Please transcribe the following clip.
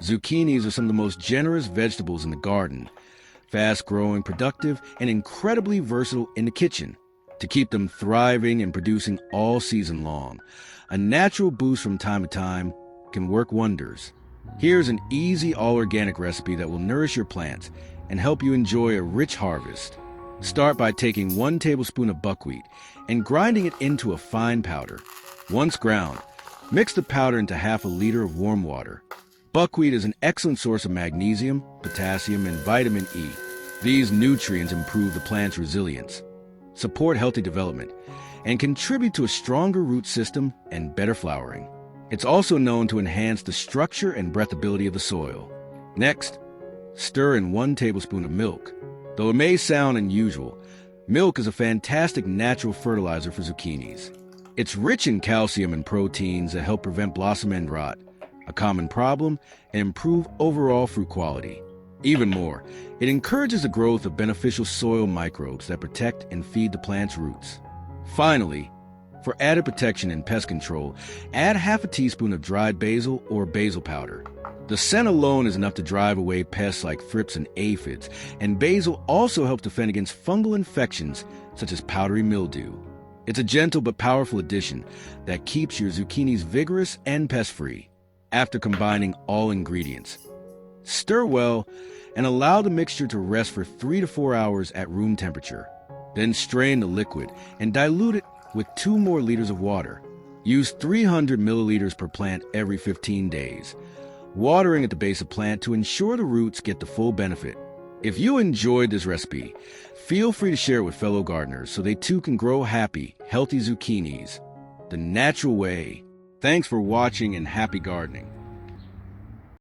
Zucchinis are some of the most generous vegetables in the garden, fast-growing, productive, and incredibly versatile in the kitchen. To keep them thriving and producing all season long, a natural boost from time to time can work wonders. Here's an easy all-organic recipe that will nourish your plants and help you enjoy a rich harvest. Start by taking 1 tablespoon of buckwheat and grinding it into a fine powder. Once ground, mix the powder into half a liter of warm water. Buckwheat is an excellent source of magnesium, potassium, and vitamin E. These nutrients improve the plant's resilience, support healthy development, and contribute to a stronger root system and better flowering. It's also known to enhance the structure and breathability of the soil. Next, stir in 1 tablespoon of milk. Though it may sound unusual, milk is a fantastic natural fertilizer for zucchinis. It's rich in calcium and proteins that help prevent blossom end rot, a common problem, and improve overall fruit quality. Even more, it encourages the growth of beneficial soil microbes that protect and feed the plant's roots. Finally, for added protection and pest control, add half a teaspoon of dried basil or basil powder. The scent alone is enough to drive away pests like thrips and aphids, and basil also helps defend against fungal infections such as powdery mildew. It's a gentle but powerful addition that keeps your zucchinis vigorous and pest-free. After combining all ingredients, stir well and allow the mixture to rest for 3 to 4 hours at room temperature. Then strain the liquid and dilute it with 2 more liters of water. Use 300 milliliters per plant every 15 days, watering at the base of plant to ensure the roots get the full benefit. If you enjoyed this recipe, feel free to share it with fellow gardeners so they too can grow happy, healthy zucchinis the natural way. Thanks for watching and happy gardening.